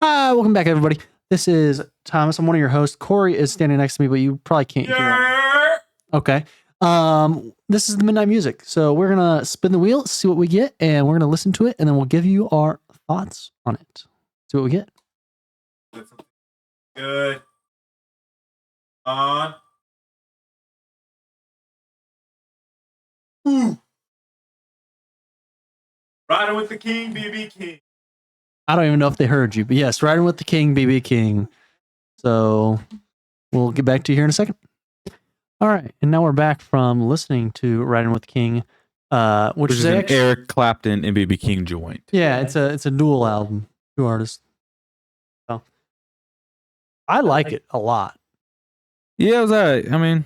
Hi, welcome back, everybody. This is Thomas. I'm one of your hosts. Corey is standing next to me, but you probably can't hear him. Okay. This is the Midnight Music. So we're gonna spin the wheel, see what we get, and we're gonna listen to it, and then we'll give you our thoughts on it. See what we get. Good. On. Ooh. Riding with the King, BB King. I don't even know if they heard you, but yes, Riding with the King, BB King. So we'll get back to you here in a second. All right, and now we're back from listening to Riding with the King, which is an Eric Clapton and BB King joint. Yeah, it's a dual album, two artists. So I like it a lot. Yeah, it was alright. I mean,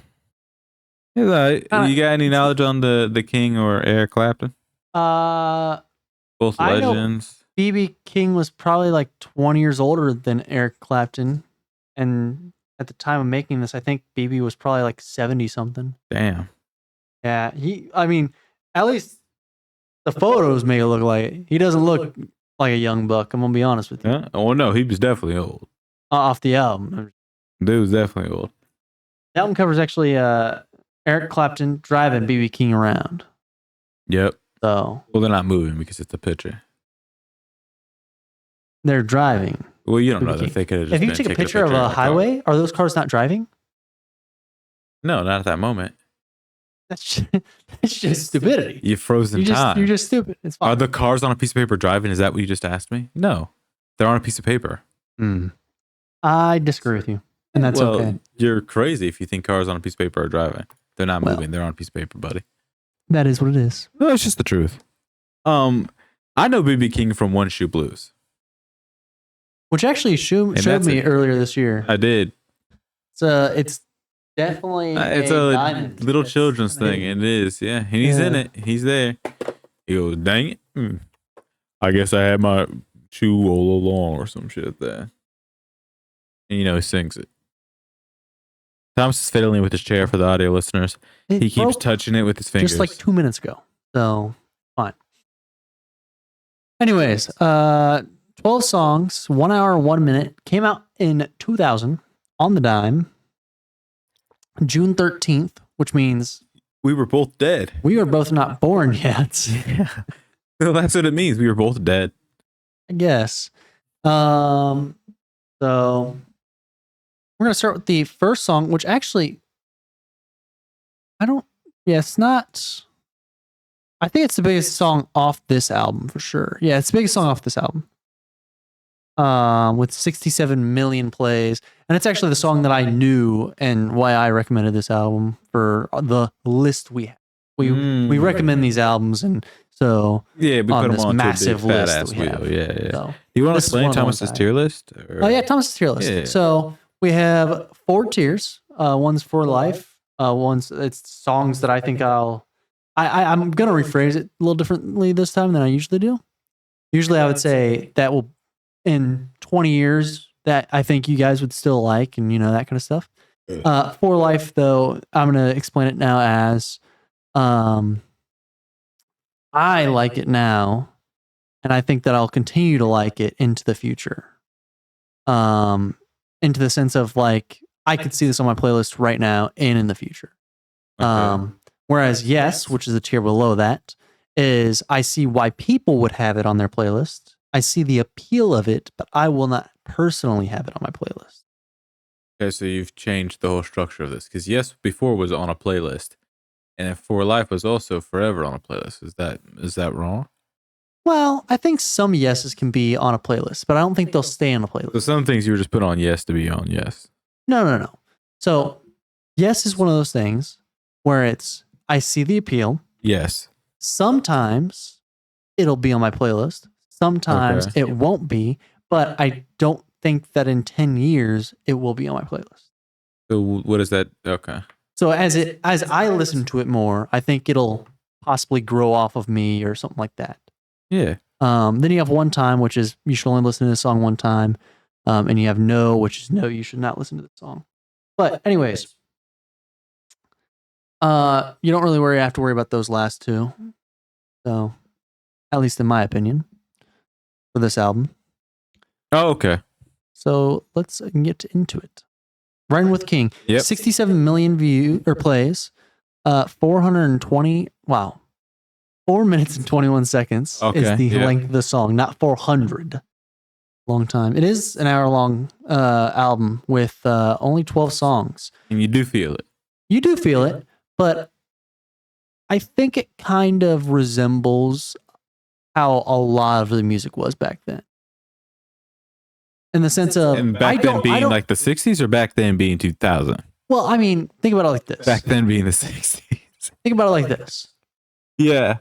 it was alright. You got any knowledge on the King or Eric Clapton? Both legends. BB King was probably like 20 years older than Eric Clapton, and at the time of making this, I think BB was probably like 70 something. Damn. Yeah, I mean, at least the photos make it look like he doesn't look like a young buck. I'm gonna be honest with you. Yeah? Oh no, he was definitely old. Off the album, dude was definitely old. The album cover is actually Eric Clapton driving BB King around. Yep. So well, they're not moving because it's a picture. They're driving. Well, you don't know that. They could have just. If you take a picture of a highway, are those cars not driving? No, not at that moment. That's just stupidity. You frozen time. You're just stupid. It's fine. Are the cars on a piece of paper driving? Is that what you just asked me? No, they're on a piece of paper. I disagree with you, and that's okay. You're crazy if you think cars on a piece of paper are driving. They're not moving. They're on a piece of paper, buddy. That is what it is. No, it's just the truth. I know BB King from One Shoe Blues, which actually showed me earlier this year. I did. It's definitely it's a little children's thing. It is, yeah. And he's in it. He's there. He goes, dang it. I guess I had my shoe all along or some shit there. And he sings it. Thomas is fiddling with his chair for the audio listeners. He keeps touching it with his fingers. Just like 2 minutes ago. So, fine. Anyways, 12 songs, 1 hour, 1 minute. Came out in 2000 on the dime. June 13th, which means... we were both dead. We were both not born yet. Yeah. Well, that's what it means. We were both dead. I guess. So... we're going to start with the first song, which actually... it's not... I think it's the biggest song off this album, for sure. Yeah, it's the biggest song off this album. With 67 million plays. And it's actually the song that I knew and why I recommended this album for the list we have. We recommend these albums, and so we put them on massive list that we have. Yeah. So, do you want to explain Thomas's tier list? Oh yeah, Thomas's tier list. Yeah. So we have 4 tiers. One's for life. It's songs that I think I'm gonna rephrase it a little differently this time than I usually do. Usually I would say that will in 20 years that I think you guys would still like, and that kind of stuff. For life though, I'm gonna explain it now as I like it now, and I think that I'll continue to like it into the future. Into the sense of like I could see this on my playlist right now and in the future. Okay. Whereas yes, which is a tier below that, is I see why people would have it on their playlist. I see the appeal of it, but I will not personally have it on my playlist. Okay, so you've changed the whole structure of this. Because yes, before was on a playlist. And For Life was also forever on a playlist. Is that wrong? Well, I think some yeses can be on a playlist, but I don't think they'll stay on a playlist. So some things you were just put on yes to be on yes. No. So yes is one of those things where it's I see the appeal. Yes. Sometimes it'll be on my playlist. Sometimes it won't be, but I don't think that in 10 years it will be on my playlist. So what is that? Okay. So as I listen to it more, I think it'll possibly grow off of me or something like that. Yeah. Then you have One Time, which is you should only listen to this song one time. And you have No, which is no, you should not listen to this song. But anyways, you don't really have to worry about those last two. So, at least in my opinion, for this album. Oh, okay. So let's get into it. Riding with King. Yep. 67 million view or plays. 420. Wow. 4 minutes and 21 seconds is the length of the song, not 400. Long time. It is an hour-long album with only 12 songs. And you do feel it. You do feel it, but I think it kind of resembles how a lot of the music was back then. In the sense of... And back then being like the 60s or back then being 2000? Well, I mean, think about it like this. Back then being the 60s. Think about it like this. Yeah.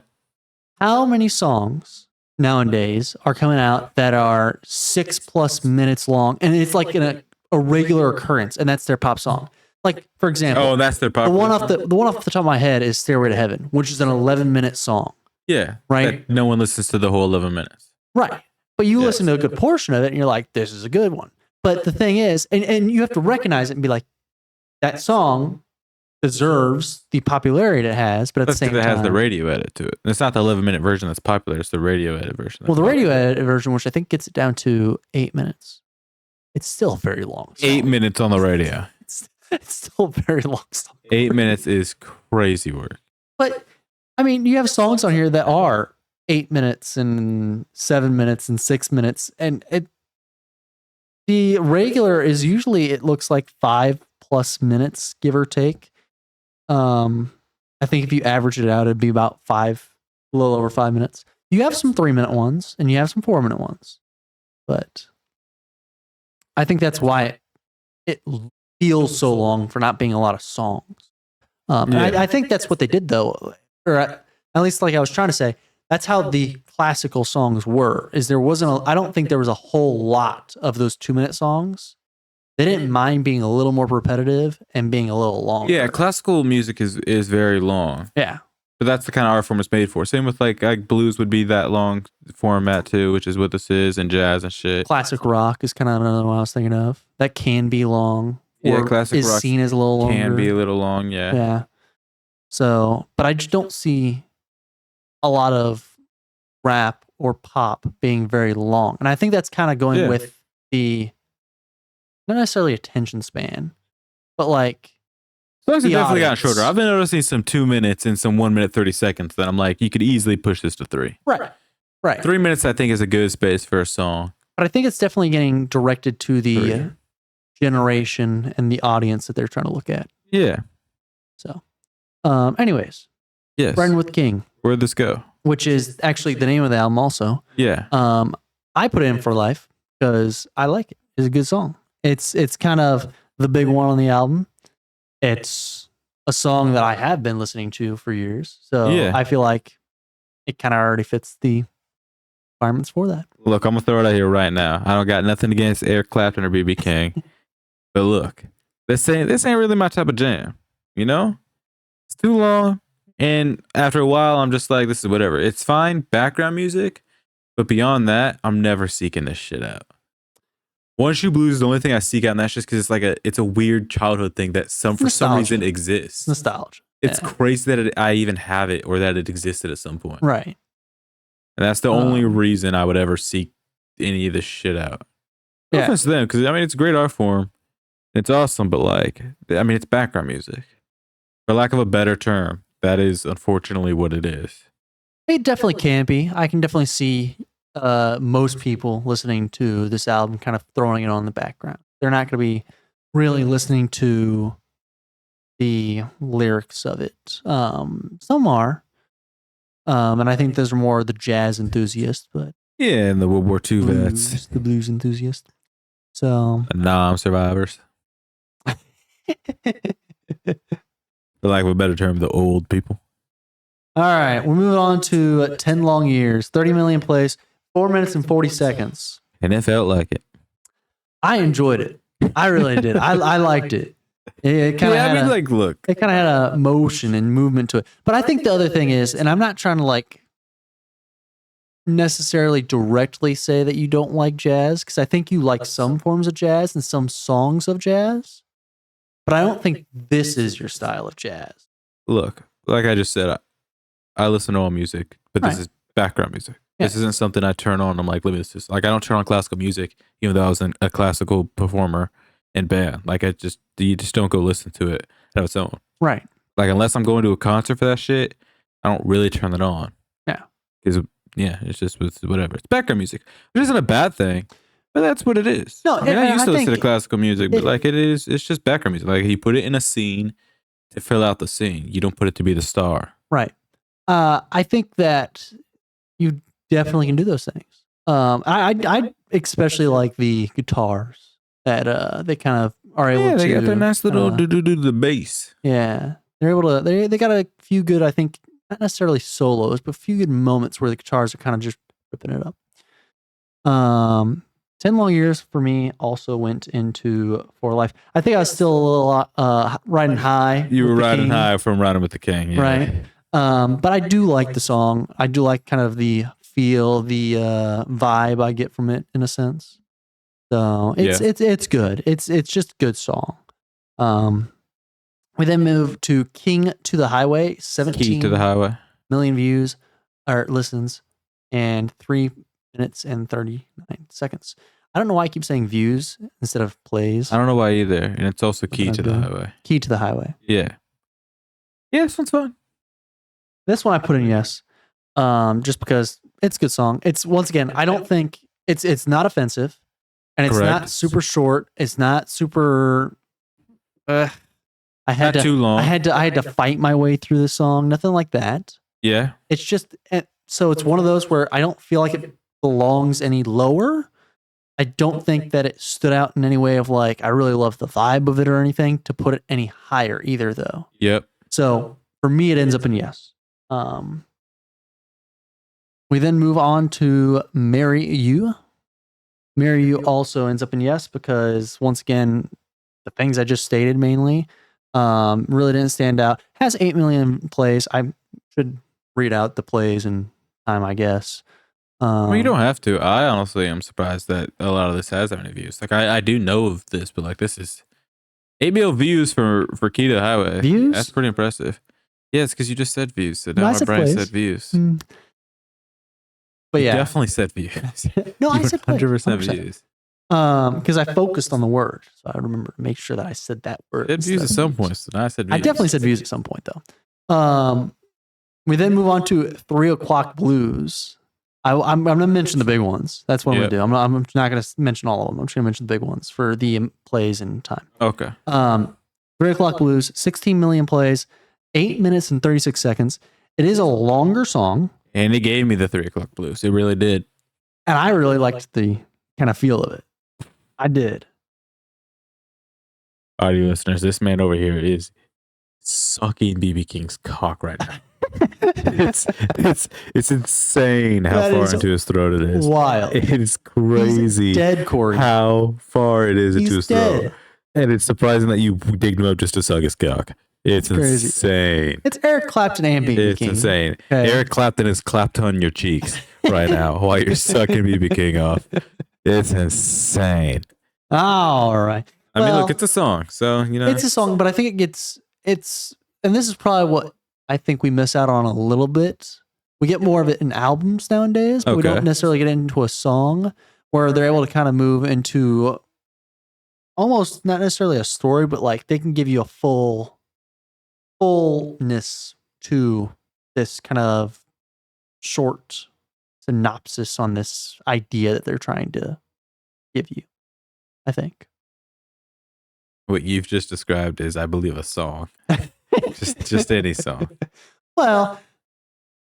How many songs nowadays are coming out that are 6+ minutes long, and it's like a regular occurrence, and that's their pop song? Like, for example, that's their pop. The one off the top of my head is "Stairway to Heaven," which is an 11-minute song. Yeah, right. No one listens to the whole 11 minutes. Right, but you listen to a good portion of it, and you're like, "This is a good one." But the thing is, and you have to recognize it and be like, that song deserves the popularity it has, but at the same time, it has the radio edit to it. And it's not the 11-minute version that's popular; it's the radio edit version. Well, the radio edit version, which I think gets it down to 8 minutes, it's still very long. 8 minutes on the radio. It's still a very long song. 8 minutes is crazy work. But I mean, you have songs on here that are 8 minutes and 7 minutes and 6 minutes, and the regular is usually, it looks like 5+ minutes, give or take. I think if you average it out, it'd be about a little over 5 minutes. You have some 3-minute ones and you have some 4-minute ones, but I think that's why it feels so long for not being a lot of songs. And I think that's what they did, though, or at least, like I was trying to say, that's how the classical songs were. Is there wasn't I don't think there was a whole lot of those 2-minute songs. They didn't mind being a little more repetitive and being a little longer. Yeah, classical music is very long. Yeah. But that's the kind of art form it's made for. Same with like blues would be that long format too, which is what this is, and jazz and shit. Classic rock is kind of another one I was thinking of. That can be long. Yeah, classic rock is seen as a little longer. Can be a little long, yeah. Yeah. So, but I just don't see a lot of rap or pop being very long. And I think that's kind of going with the... not necessarily attention span, but like songs have definitely gotten shorter. I've been noticing some 2 minutes and some 1 minute 30 seconds that I'm like, you could easily push this to 3. Right. 3 minutes, I think, is a good space for a song. But I think it's definitely getting directed to the generation and the audience that they're trying to look at. Yeah. So, anyways, yes. Riding with King. Where'd this go? Which is actually the name of the album, also. Yeah. I put it in for life because I like it. It's a good song. It's kind of the big one on the album. It's a song that I have been listening to for years. So I feel like it kind of already fits the requirements for that. Look, I'm going to throw it out here right now. I don't got nothing against Eric Clapton or B.B. King. But look, this ain't really my type of jam. You know? It's too long. And after a while, I'm just like, this is whatever. It's fine, background music. But beyond that, I'm never seeking this shit out. One Shoe Blues is the only thing I seek out, and that's just because it's a weird childhood thing that for some reason exists. Nostalgia. It's crazy that I even have it or that it existed at some point. Right. And that's the only reason I would ever seek any of this shit out. No offense to them, because I mean it's a great art form. It's awesome, but like, I mean, it's background music. For lack of a better term, that is unfortunately what it is. It definitely can be. I can definitely see most people listening to this album kind of throwing it on the background. They're not going to be really listening to the lyrics of it. Some are. And I think those are more the jazz enthusiasts, but yeah, and the World War II vets. The blues enthusiasts. So survivors. For lack of a better term, the old people. All right, we're moving on to 10 long years, 30 million plays, 4 minutes and 40 seconds. And it felt like it. I enjoyed it. I really did. I liked it. It kind of look. It kind of had a motion and movement to it. But I think the other thing is, and I'm not trying to like necessarily directly say that you don't like jazz, because I think you like some forms of jazz and some songs of jazz. But I don't think this is your style of jazz. Look, like I just said, I listen to all music, but this is background music. This isn't something I turn on. I'm like, let me listen. Like, I don't turn on classical music, even though I was a classical performer in band. Like, you just don't go listen to it on its own. Right. Like, unless I'm going to a concert for that shit, I don't really turn it on. Yeah. Because, it's just whatever. It's background music, which isn't a bad thing, but that's what it is. No, I mean, I used to listen to think classical music, but like, it's just background music. Like, you put it in a scene to fill out the scene. You don't put it to be the star. Right. I think that you definitely can do those things. I especially like the guitars that they kind of are able to. They got their nice little the bass. Yeah, they're able to. They got a few good, I think, not necessarily solos, but a few good moments where the guitars are kind of just ripping it up. 10 long years for me also went into For Life. I think I was still a little riding high. You were riding high from Riding with the King, yeah. Right? But I do like the song. I do like kind of the feel, the vibe I get from it in a sense. So it's good. It's just a good song. We then move to King to the Highway, 17 Key to the Highway. million views or listens and 3 minutes and 39 seconds. I don't know why I keep saying views instead of plays. I don't know why either. And it's also Key to the Highway. Key to the Highway. Yeah. Yeah, this one's fun. This one I put in yes. Just because it's a good song. It's once again, I don't think it's not offensive and it's not super short. It's not super I had not too long. I had to fight my way through the song. Nothing like that. Yeah. It's just so it's one of those where I don't feel like it belongs any lower. I don't think that it stood out in any way of like I really love the vibe of it or anything to put it any higher either though. Yep. So for me it ends up in yes. We then move on to Marry You. Marry You also ends up in yes because once again the things I just stated mainly really didn't stand out. Has 8 million plays. I should read out the plays in time, I guess. Well, you don't have to. I honestly am surprised that a lot of this has that many views. Like I do know of this, but like this is 8 million views for Key to the Highway. Views? That's pretty impressive. Yeah, it's because you just said views. So now I my said brain plays. said views. But You yeah, definitely said views. no, I said plays, 100% 100%. views. Because I focused on the word, so I remember to make sure that I said that word. Said views at some point. So now I said views. I definitely said views at some point though. We then move on to 3 O'Clock Blues. I'm going to mention the big ones. That's what I'm going to do. I'm not going to mention all of them. I'm just going to mention the big ones for the plays in time. Okay. 3 O'Clock Blues, 16 million plays, 8 minutes and 36 seconds. It is a longer song. And it gave me the 3 O'Clock Blues. It really did. And I really liked the kind of feel of it. I did. Audio listeners, this man over here is sucking BB King's cock right now. it's insane how That far is into his throat it is. Wild. It is crazy. He's dead, Corey. How far it is into his dead. throat. And it's surprising that you digged him up just to suck his cock. It's crazy. insane. It's Eric Clapton and BB It's King. insane. Okay. Eric Clapton is clapped on your cheeks right now while you're sucking BB King off. It's insane. All right. I mean, look, it's a song, so you know it's a song, but I think it's, and this is probably what I think we miss out on a little bit. We get more of it in albums nowadays, but we don't necessarily get into a song where they're able to kind of move into almost not necessarily a story, but like they can give you a fullness to this kind of short synopsis on this idea that they're trying to give you, I think. What you've just described is, I believe, a song. just any song. Well,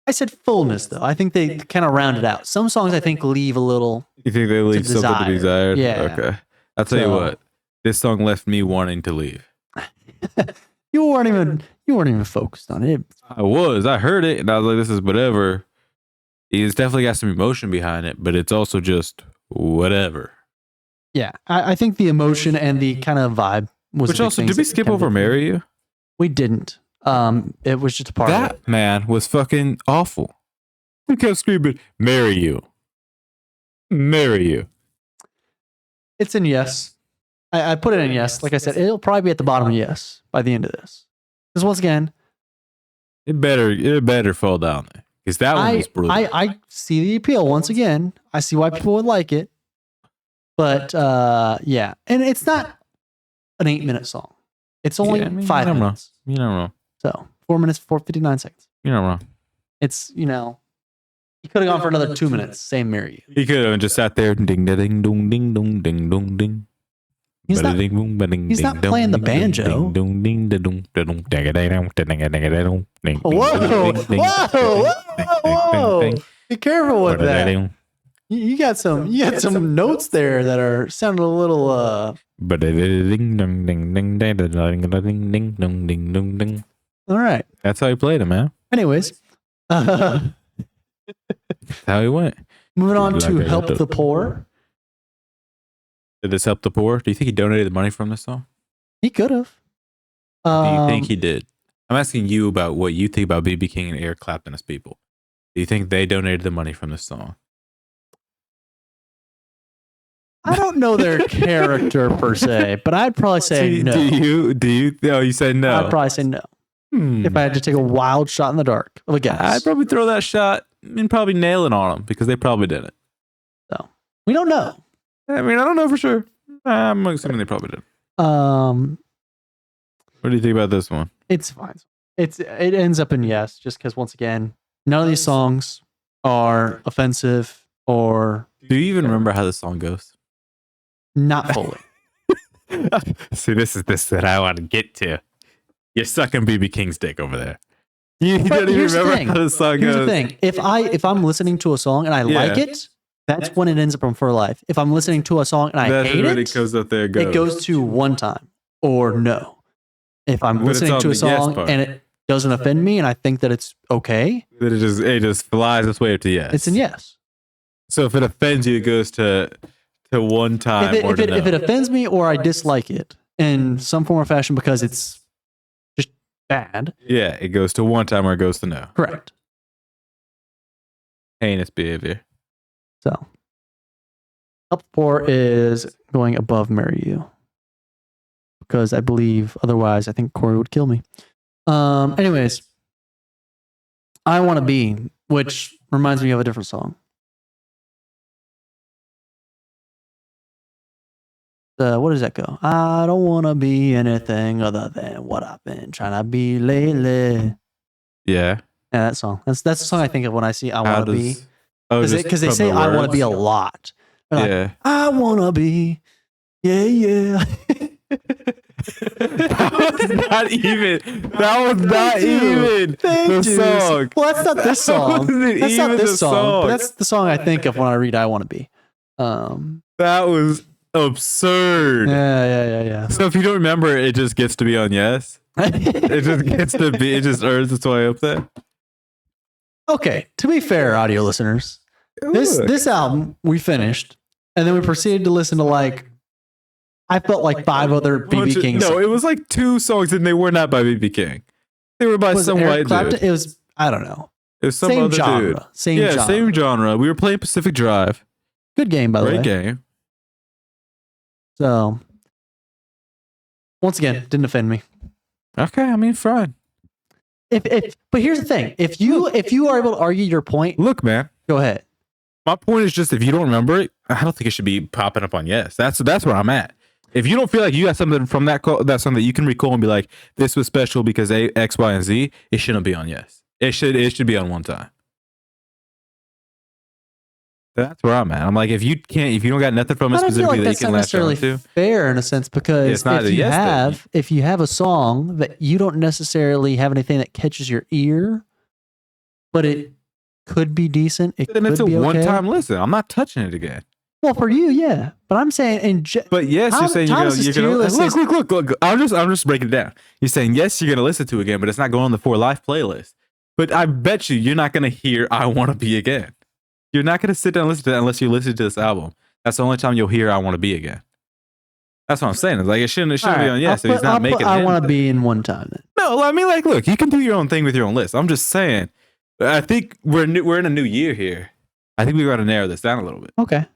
I said fullness, though. I think they kind of round it out. Some songs, I think, leave a little. You think they leave something to be desired? Yeah. Okay. I'll tell you what. This song left me wanting to leave. You weren't even focused on it. I heard it, and I was like, this is whatever. It's definitely got some emotion behind it, but it's also just whatever. Yeah, I think the emotion and the kind of vibe was. Which also, did we skip over "Marry You"? We didn't. It was just a part of it. That man was fucking awful. He kept screaming, "Marry you, marry you." It's in yes. I put it in yes. Like I said, it'll probably be at the bottom of yes by the end of this. Because once again, it better fall down there. Because that one was brutal. I see the appeal once again. I see why people would like it. But yeah, and it's not an 8-minute song. It's only 5 minutes. You're not wrong. So 4 minutes, 59 seconds. You're not wrong. It's, you know, he could have gone for another 2 minutes. Same Marry You. He could have just sat there. Ding, ding, dong, ding, dong, ding, dong, ding. He's not playing the banjo. Whoa! Be careful with that. You got some notes there that are sounding a little. All right. That's how he played it, man. Anyways, That's how he went. moving on to Help the Poor. Did this help the poor? Do you think he donated the money from this song? He could have. Do you think he did? I'm asking you about what you think about B.B. King and Eric Clapton as people. Do you think they donated the money from this song? I don't know their character per se, but I'd probably say no. Do you? Oh, you said no. I'd probably say no. If I had to take a wild shot in the dark of a guess. I'd probably throw that shot and probably nail it on them because they probably didn't. So we don't know. I mean, I don't know for sure. I'm assuming they probably did. What do you think about this one? It's fine. It ends up in yes, just because once again, none of these songs are offensive or. Do you even remember how the song goes? Not fully. See, this is that I want to get to. You're sucking BB King's dick over there. You don't even remember how the song goes. Here's the thing: if I'm listening to a song and I like it. That's when it ends up on For Life. If I'm listening to a song and I hate it, it goes to one time or no. If I'm listening to a song and it doesn't offend me and I think that it's okay, then it just flies its way up to yes. It's in yes. So if it offends you, it goes to one time or to no. If it offends me or I dislike it in some form or fashion because it's just bad. Yeah, it goes to one time or it goes to no. Correct. Heinous behavior. So, Help the Poor is going above Marry You. Because I believe otherwise I think Corey would kill me. Anyways, I Want to Be, which reminds me of a different song. What does that go? I don't want to be anything other than what I've been trying to be lately. Yeah. Yeah, that song. That's the song I think of when I see I Want to Be. Oh, because they say I want to be a lot. Yeah. Like, I want to be. Yeah. That was not even the song. Well, that's not this song. That's not this song. But that's the song I think of when I read I Want to Be. That was absurd. Yeah. So if you don't remember, it just gets to be on yes. It just gets to be. It just earns its way up there. Okay, to be fair, audio listeners, this album we finished, and then we proceeded to listen to I felt like 5 other BB King songs. No, it was like 2 songs, and they were not by BB King. They were by some white dude. It was, I don't know. It was some other genre. dude. Same genre. We were playing Pacific Drive. Good game, by the way. Great game. So, once again, didn't offend me. Okay, I mean, fine. But here's the thing: if you are able to argue your point, look, man, go ahead. My point is just if you don't remember it, I don't think it should be popping up on yes. That's where I'm at. If you don't feel like you got something from that song that you can recall and be like, this was special because X, Y, and Z, it shouldn't be on yes. It should be on one time. That's where I'm at. I'm like, if you don't got nothing from it specifically that you can latch on to, fair in a sense, because if you have a song that you don't necessarily have anything that catches your ear, but it could be decent, then it's a one-time listen. I'm not touching it again. Well, for you, yeah, but I'm saying, but yes, you're saying you're gonna look. I'm just breaking it down. You're saying yes, you're gonna listen to it again, but it's not going on the For Life playlist. But I bet you're not gonna hear I Want to Be again. You're not going to sit down and listen to that unless you listen to this album. That's the only time you'll hear I Want to Be again. That's what I'm saying. It's like it shouldn't be on yes. So he's not making it. I Want to Be in one time then. No, I mean, like, look, you can do your own thing with your own list. I'm just saying. I think we're in a new year here. I think we got to narrow this down a little bit. Okay.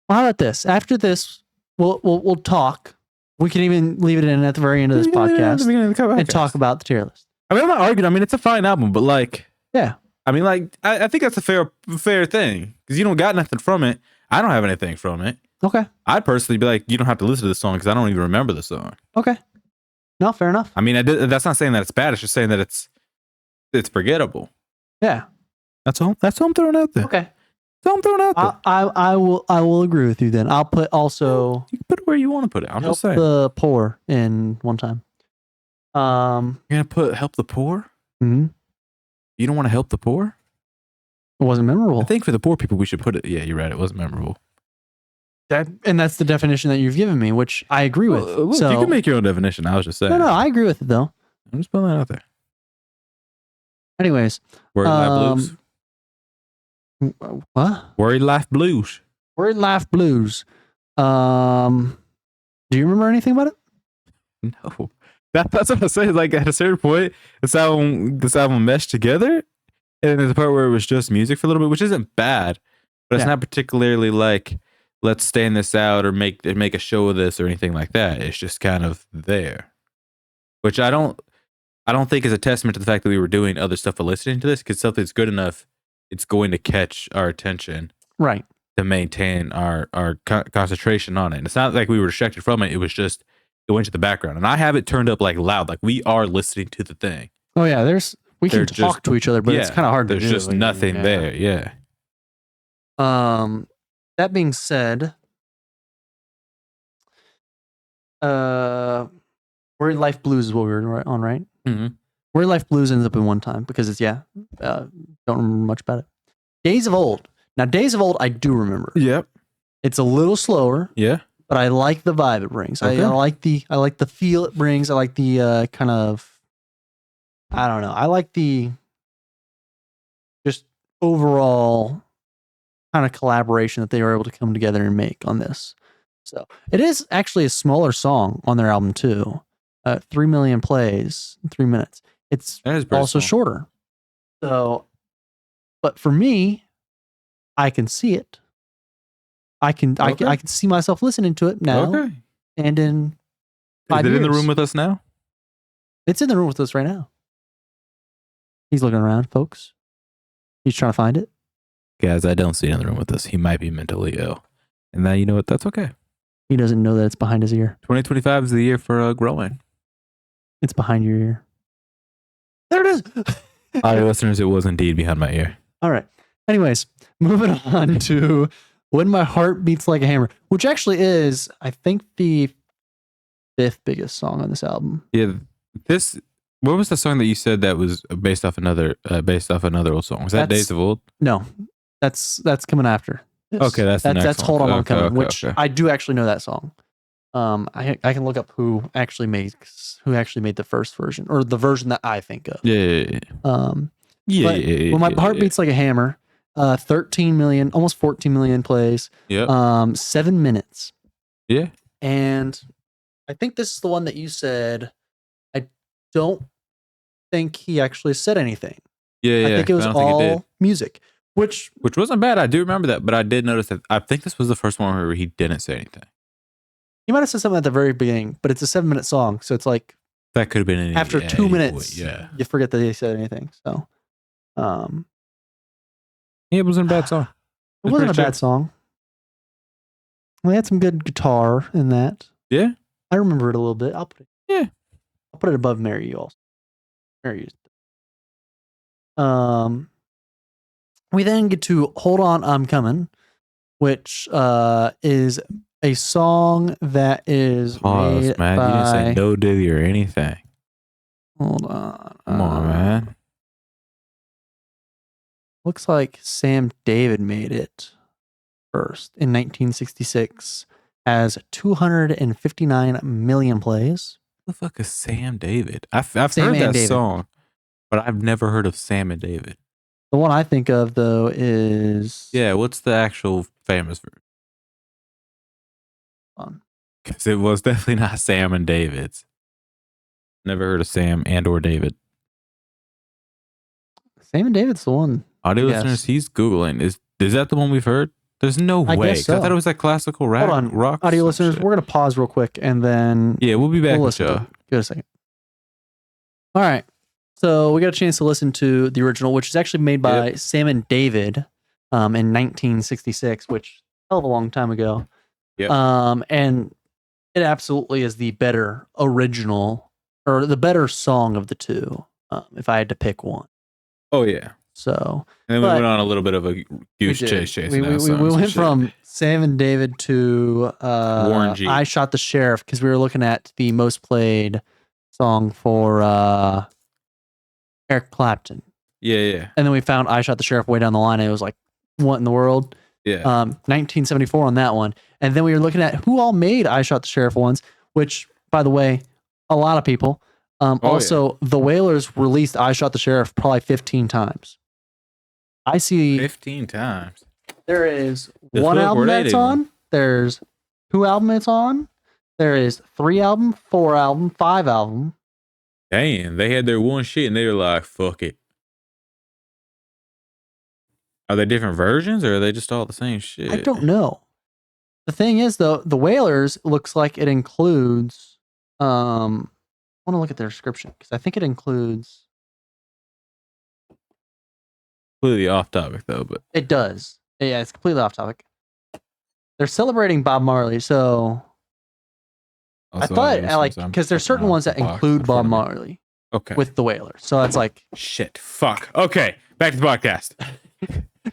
Well, how about this? After this, we'll talk. We can even leave it in at the very end of this podcast and talk about the tier list. I mean, I'm not arguing. I mean, it's a fine album, but like, yeah. I mean, like, I think that's a fair thing because you don't got nothing from it. I don't have anything from it. Okay. I'd personally be like, you don't have to listen to the song because I don't even remember the song. Okay. No, fair enough. I mean, that's not saying that it's bad. It's just saying that it's forgettable. Yeah. That's all I'm throwing out there. Okay. That's all I'm throwing out there. I will agree with you then. I'll put also. You can put it where you want to put it. I'm just saying. The poor in one time. You're gonna put help the poor. Mm-hmm. You don't want to help the poor. It wasn't memorable. I think for the poor people, we should put it. Yeah, you're right. It wasn't memorable. That's the definition that you've given me, which I agree with. Look, so you can make your own definition. I was just saying. No, I agree with it though. I'm just putting that out there. Anyways, Worried Life Blues. What? Worried Life Blues. Worried Life Blues. Do you remember anything about it? No. That's what I say. Like at a certain point, this album meshed together, and there's a part where it was just music for a little bit, which isn't bad, but it's not particularly like let's stand this out or make a show of this or anything like that. It's just kind of there, which I don't think is a testament to the fact that we were doing other stuff but listening to this, because something's good enough, it's going to catch our attention, right? To maintain our concentration on it. And it's not like we were distracted from it. It was just. It went to the background, and I have it turned up like loud, like we are listening to the thing. Oh yeah, we can talk to each other, but it's kind of hard to do. There's just nothing there. Yeah. That being said, Worried Life Blues is what we were on, right? Mm-hmm. Worried Life Blues ends up in one time because it's don't remember much about it. Days of Old. Now, Days of Old, I do remember. Yep. It's a little slower. Yeah. But I like the vibe it brings. Okay. I like the feel it brings. I like the kind of, I don't know. I like the just overall kind of collaboration that they were able to come together and make on this. So it is actually a smaller song on their album too. 3 million plays in 3 minutes. It's also shorter. So, but for me, I can see it. I can see myself listening to it now. Okay. And in 5 years. Is it in the years. room with us now? It's in the room with us right now. He's looking around, folks. He's trying to find it. Guys, I don't see it in the room with us. He might be mentally ill. And now you know what? That's okay. He doesn't know that it's behind his ear. 2025 is the year for growing. It's behind your ear. There it is. Audio listeners, it was indeed behind my ear. All right. Anyways, moving on to When My Heart Beats Like a Hammer, which actually is, I think, the 5th biggest song on this album. Yeah, what was the song that you said that was based off another old song? Was that Days of Old? No, that's coming after. Okay, that's the next that's one. Hold On, I'm Coming, which okay. I do actually know that song. I can look up who actually made the first version, or the version that I think of. Yeah. When My Heart Beats Like a Hammer. 13 million, almost 14 million plays. Yeah. 7 minutes. Yeah. And I think this is the one that you said. I don't think he actually said anything. Yeah. I think it was all music, which wasn't bad. I do remember that, but I did notice that. I think this was the first one where he didn't say anything. He might have said something at the very beginning, but it's a 7-minute song, so it's like that could have been after 2 minutes. Yeah, you forget that he said anything. So, it wasn't a bad song. It wasn't a bad song. We had some good guitar in that. Yeah. I remember it a little bit. I'll put it above Marry You also. Marry You. We then get to Hold On, I'm Coming, which is a song that is made man. by, you didn't say no diddy or anything. Hold on. Come on, man. Looks like Sam David made it first in 1966, has 259 million plays. Who the fuck is Sam David? I've heard that song, but I've never heard of Sam and David. The one I think of though is what's the actual famous version? Because it was definitely not Sam and David's. Never heard of Sam and or David. Sam and David's the one. Audio listeners, he's Googling. Is that the one we've heard? There's no way. Guess so. I thought it was like classical rap. Hold on. Rock. Audio listeners, we're going to pause real quick and then... Yeah, we'll be back with you. Give it a second. All right. So we got a chance to listen to the original, which is actually made by Sam and David in 1966, which hell of a long time ago. Yep. And it absolutely is the better original or the better song of the two, if I had to pick one. Oh yeah. So and then we went on a little bit of a goose chase. We went from Sam and David to Warren G. I Shot the Sheriff because we were looking at the most played song for Eric Clapton. Yeah. And then we found I Shot the Sheriff way down the line and it was like, what in the world? Yeah. 1974 on that one. And then we were looking at who all made I Shot the Sheriff ones, which, by the way, a lot of people. The Wailers released I Shot the Sheriff probably 15 times. I see 15 times. There is one album that's on. There's 2 albums it's on. There is 3 album, 4 album, 5 album. Damn, they had their one shit and they were like, fuck it. Are they different versions or are they just all the same shit? I don't know. The thing is, though, the Wailers looks like it includes. I want to look at their description because I think it includes. Completely off topic, though, but it does. Yeah, it's completely off topic. They're celebrating Bob Marley, so I thought because there's certain ones that include Bob Marley. Okay. With the Wailers, so that's like shit. Fuck. Okay, back to the podcast.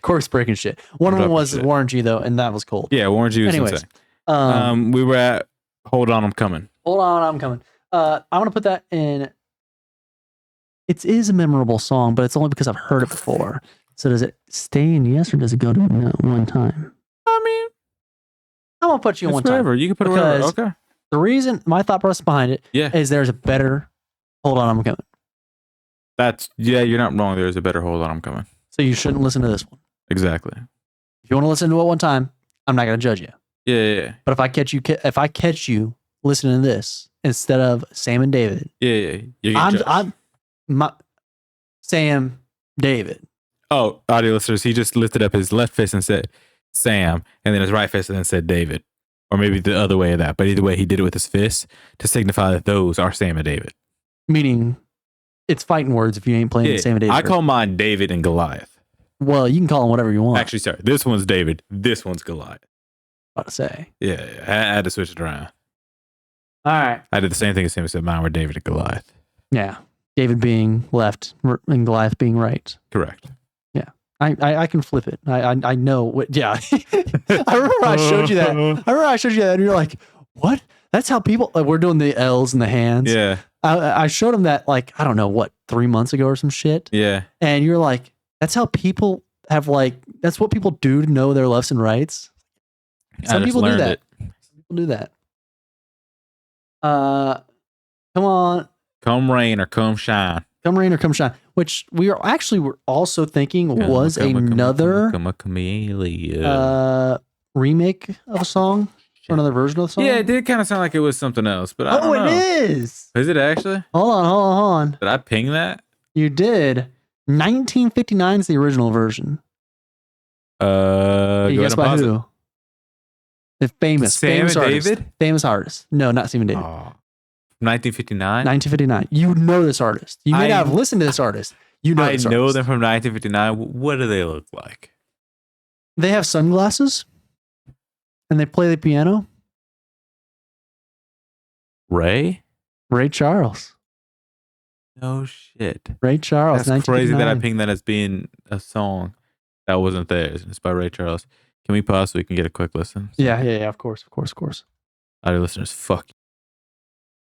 Course breaking shit. One of them was Warren G though, and that was cold. Yeah, Warren G was insane. We were at Hold On, I'm Coming. Hold On, I'm Coming. I want to put that in. It is a memorable song, but it's only because I've heard it before. So does it stay in yes or does it go to no one time? I mean, I'm gonna put you in one time. You can put it wherever. Okay. The reason, my thought process behind it, is there's a better Hold On, I'm Coming. You're not wrong. There's a better Hold On, I'm Coming. So you shouldn't listen to this one. Exactly. If you want to listen to it one time, I'm not gonna judge you. Yeah. But if I catch you listening to this instead of Sam and David, I'm Sam David. Oh, audio listeners, he just lifted up his left fist and said Sam, and then his right fist and then said David. Or maybe the other way of that. But either way, he did it with his fist to signify that those are Sam and David. Meaning, it's fighting words if you ain't playing Sam and David. I call mine David and Goliath. Well, you can call them whatever you want. Actually, sorry. This one's David. This one's Goliath. About to say. Yeah. I had to switch it around. All right. I did the same thing as Sam said. Mine were David and Goliath. Yeah. David being left and Goliath being right. Correct. Yeah. I can flip it. I know what. Yeah. I remember I showed you that. And you're like, what? That's how people. We're doing the L's and the hands. Yeah. I showed him that 3 months ago or some shit. Yeah. And you're like, that's how people have that's what people do to know their lefts and rights. Some people do that. Some people do that. Come on. Come rain or come shine. Come rain or come shine. Which we're also thinking was another remake of a song. Or another version of the song? Yeah, it did kind of sound like it was something else, but I don't know. It is. Is it actually? Hold on. Did I ping that? You did. 1959 is the original version. Can you guess by who? The famous Sam and artist. David? Famous artist. No, not Sam and David. 1959? 1959. You know this artist. You may not have listened to this artist. You know this artist. I know them from 1959. What do they look like? They have sunglasses. And they play the piano. Ray Charles. No shit. Ray Charles. That's crazy that I pinged that as being a song that wasn't theirs. It's by Ray Charles. Can we pause so we can get a quick listen? Yeah. Of course. Audio listeners, fuck.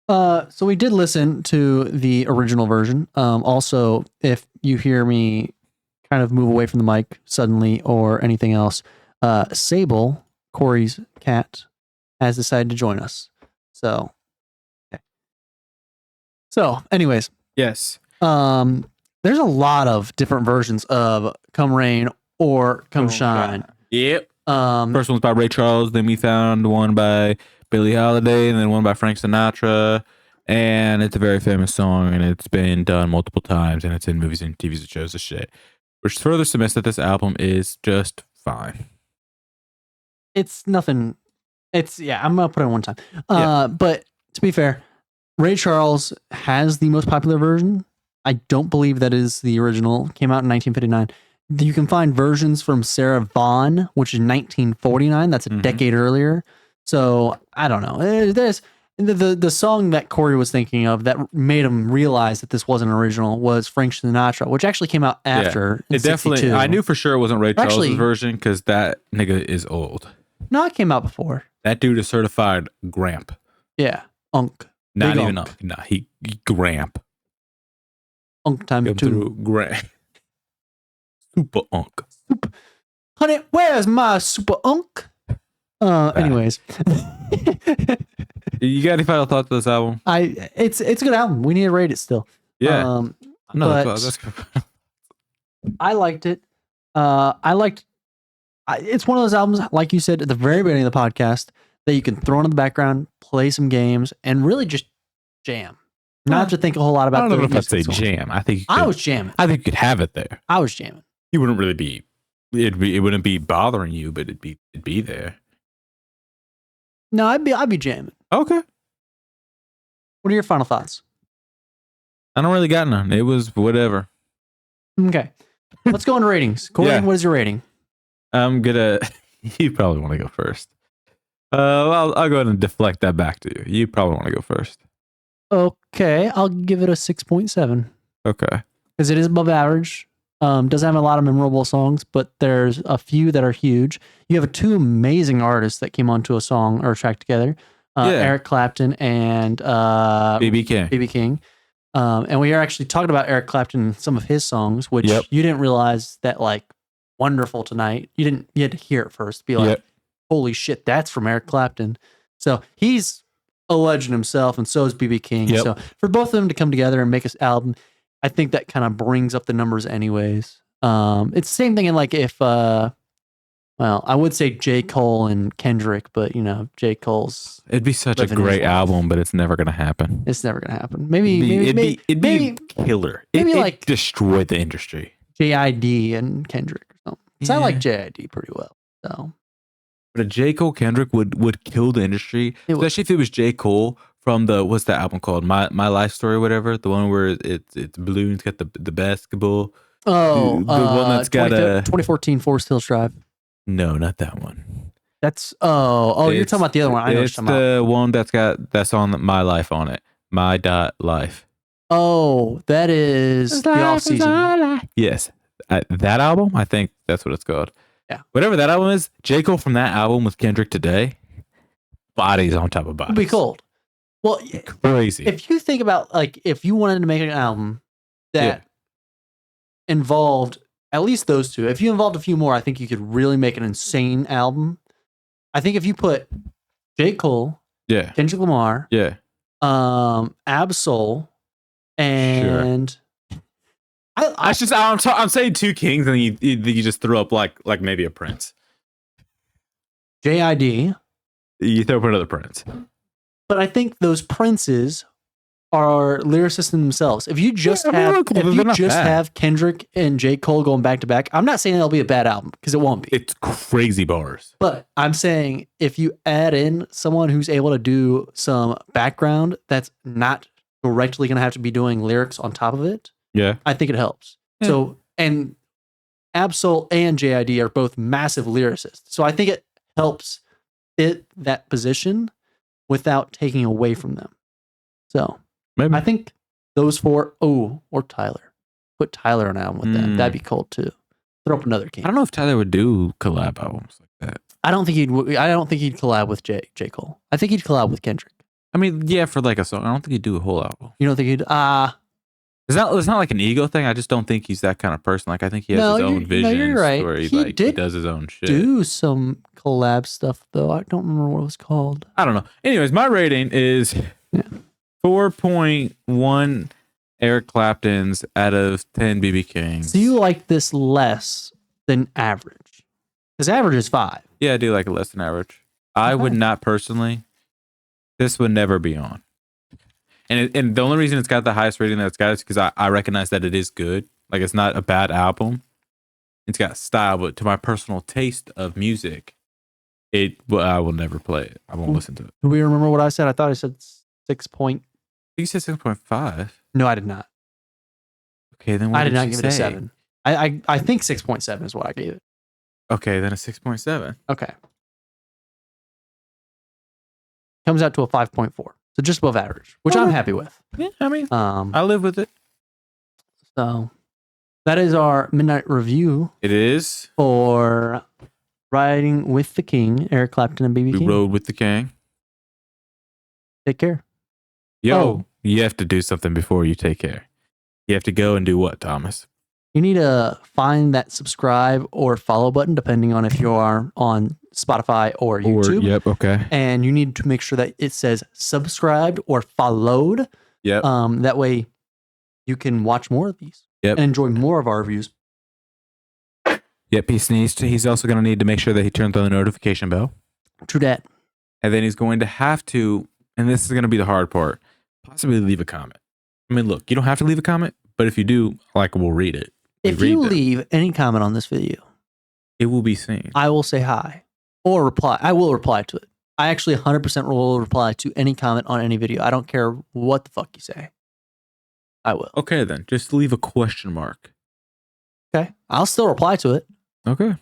So we did listen to the original version. Also, if you hear me kind of move away from the mic suddenly or anything else, Sable, Corey's cat, has decided to join us. So, okay. Anyways. Yes. There's a lot of different versions of Come Rain or Come Shine. Yep. First one's by Ray Charles. Then we found one by Billie Holiday, and then one by Frank Sinatra. And it's a very famous song, and it's been done multiple times, and it's in movies and TV shows and shit. Which further cements that this album is just fine. It's nothing. I'm gonna put it on one time. But to be fair, Ray Charles has the most popular version. I don't believe that is the original. Came out in 1959. You can find versions from Sarah Vaughan, which is 1949. That's a decade earlier. So I don't know. There's the song that Corey was thinking of that made him realize that this wasn't original was Frank Sinatra, which actually came out after. It definitely. 62. I knew for sure it wasn't Ray Charles' Actually- version because that nigga is old. No, it came out before. That dude is certified Gramp. Yeah, Unk. Not Big even Unk. Unk. Nah, he Gramp. Unk times Come 2. through Gramp. Super Unk. Honey, where's my super Unk? Anyways. You got any final thoughts on this album? It's a good album. We need to rate it still. Yeah. No, but that's good. I liked it. It's one of those albums, like you said at the very beginning of the podcast, that you can throw on in the background, play some games, and really just jam. Not have to think a whole lot I about don't know the if I'd say music songs. jam. I think you I could- was jamming. I think you could have it there. I was jamming. You wouldn't really be. It wouldn't be bothering you, but it'd be there. No, I'd be jamming. Okay. What are your final thoughts? I don't really got none. It was whatever. Okay. Let's go into ratings. Corey, Yeah. what is your rating? I'm gonna. You probably want to go first. I'll go ahead and deflect that back to you. You probably want to go first. Okay, I'll give it a 6.7 Okay. because it is above average. Doesn't have a lot of memorable songs, but there's a few that are huge. You have two amazing artists that came onto a song or a track together. Eric Clapton and BB King. BB King. And we are actually talking about Eric Clapton and some of his songs, which Yep. you didn't realize that like Wonderful Tonight. You had to hear it first, be like, Yep. holy shit, that's from Eric Clapton. So he's a legend himself, and so is BB King. Yep. So for both of them to come together and make this album, I think that kind of brings up the numbers anyways. It's the same thing in like if well, I would say J. Cole and Kendrick, but you know, J. Cole's It'd be such a living his great life. album, but it's never gonna happen. It's never gonna happen. Maybe It'd be killer. maybe It'd like- destroy the industry. JID and Kendrick or something. So I Yeah. like JID pretty well. So But a J. Cole Kendrick would kill the industry, It would. especially if it was J. Cole from the what's that album called? My Life Story, whatever. The one where it's blue and it's got the basketball. The one that's got 2014 Forest Hills Drive. No, not that one. That's you're It's- talking about the other one. I know what It's you're talking about. the one that's on My Life on it. My.life. Oh, that is the off season. Yes. That album, I think that's what it's called. Yeah. Whatever that album is, J. Cole from that album with Kendrick today, bodies on top of bodies. It'd be cold. Well, Crazy. if you think about like if you wanted to make an album that involved at least those two, if you involved a few more, I think you could really make an insane album. I think if you put J. Cole, yeah. Kendrick Lamar, Yeah. Absol, and I'm saying two kings, and you just throw up like maybe a prince. JID. You throw up another prince. But I think those princes are lyricists in themselves. If you just Yeah, I mean, have look, if they're you not just bad. have Kendrick and J. Cole going back to back, I'm not saying it'll be a bad album because it won't be. It's crazy bars. But I'm saying if you add in someone who's able to do some background that's not directly going to have to be doing lyrics on top of it, Yeah. I think it helps. Yeah. So, and Absol and JID are both massive lyricists. So I think it helps fit that position without taking away from them. So Maybe. I think those four, or Tyler. Put Tyler on an album with them. That'd be cool too. Throw up another king. I don't know if Tyler would do collab albums like that. I don't think he'd collab with J. Cole. I think he'd collab with Kendrick. I mean, yeah, for like a song. I don't think he'd do a whole album. You don't think he'd It's not like an ego thing. I just don't think he's that kind of person. Like I think he has No, his own you're vision right. where he He did does his own shit. do some collab stuff though. I don't remember what it was called. I don't know. Anyways, my rating is 4.1 Eric Claptons out of 10 BB Kings. So you like this less than average? Because average is 5. Yeah, I do like it less than average. I would Okay. not personally. This would never be on. And the only reason it's got the highest rating that it's got is because I recognize that it is good. Like it's not a bad album. It's got style, but to my personal taste of music, I will never play it. I won't listen to it. Do we remember what I said? I thought I said 6 point. You said 6.5. No, I did not. Okay, then what I did not you give it a say? 7. I think 6.7 is what I gave it. Okay, then a 6.7. Okay. Comes out to a 5.4. So just above average, which I'm happy with. Yeah, I mean, I live with it. So that is our midnight review. It is. For Riding with the King, Eric Clapton and BB We King. rode with the king. Take care. Yo, you have to do something before you take care. You have to go and do what, Thomas? You need to find that subscribe or follow button, depending on if you are on Spotify or YouTube. Yep, okay. And you need to make sure that it says subscribed or followed. Yep. That way you can watch more of these and enjoy more of our reviews. Yep, he's also going to need to make sure that he turns on the notification bell. True that. And then he's going to have to, and this is going to be the hard part, possibly leave a comment. I mean, look, you don't have to leave a comment, but if you do, we'll read it. If you leave any comment on this video, it will be seen. I will say hi or reply. I will reply to it. I actually 100% will reply to any comment on any video. I don't care what the fuck you say. I will. Okay, then. Just leave a question mark. Okay. I'll still reply to it. Okay.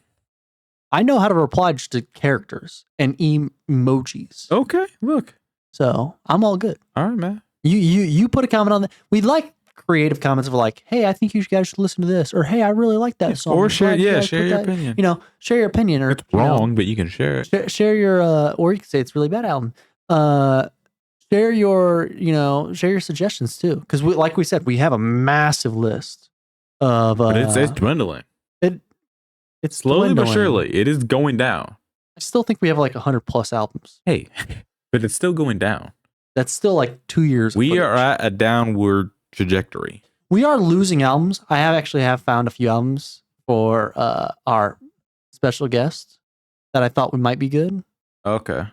I know how to reply just to characters and emojis. Okay, look. So I'm all good. All right, man. You put a comment on that. We'd like creative comments of like, hey, I think you guys should listen to this, or hey, I really like that song. Or share your opinion. Share your opinion, or it's wrong, but you can share it. Share your or you can say it's a really bad album. Share your suggestions too, because like we said, we have a massive list of. But it's dwindling. It's slowly dwindling. but surely. It is going down. I still think we have like 100+ albums. Hey, but it's still going down. That's still like 2 years. We are at a downward trajectory. We are losing albums. I have found a few albums for our special guest that I thought might be good. Okay.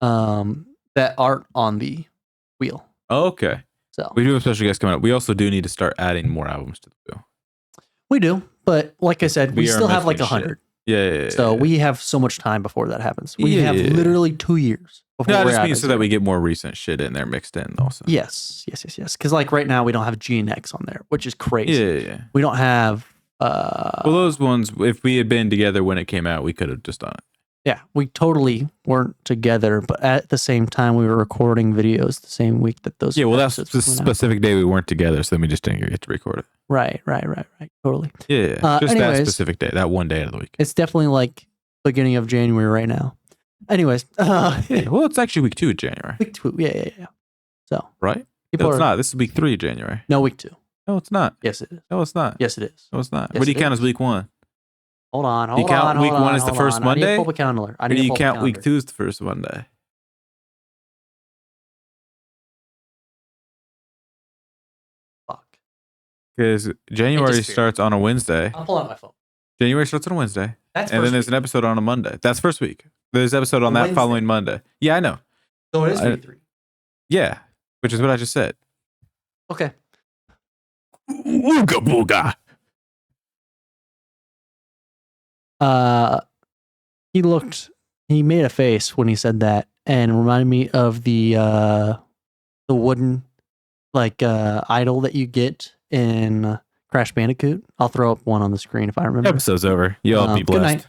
That aren't on the wheel. Okay. So we do have a special guest coming up. We also do need to start adding more albums to the wheel. We do, but like I said, we still have like 100. Yeah. So we have so much time before that happens. We have literally 2 years. No, I just mean so that we get more recent shit in there mixed in also. Yes. Because like right now we don't have G and X on there, which is crazy. Yeah. We don't have. Well, those ones, if we had been together when it came out, we could have just done it. Yeah, we totally weren't together, but at the same time, we were recording videos the same week that those. Yeah, well, that's the specific day we weren't together, so then we just didn't get to record it. Right. Totally. Yeah, just anyways, that specific day, that one day of the week. It's definitely like beginning of January right now. Anyways. Yeah, well, it's actually week 2 of January. Week 2, yeah. So. Right? No, it's not. This is week 3 of January. No, week 2. No, it's not. Yes, it is. No, it's not. Yes, it is. No, it's not. Yes, what do you count as week 1? Hold on. You count week 1 as the first Monday? I need to pull the calendar. Or do you count week 2 as the first Monday? Fuck. Because January starts on a Wednesday. I'll pull out my phone. January starts on a Wednesday. And then there's an episode on a Monday. That's first week. There's an episode on that following Monday. Yeah, I know. So it is week 3. Yeah, which is what I just said. Okay. Ooga booga. He made a face when he said that and reminded me of the wooden idol that you get in Crash Bandicoot. I'll throw up one on the screen if I remember. Episode's over. You all be blessed. Good night.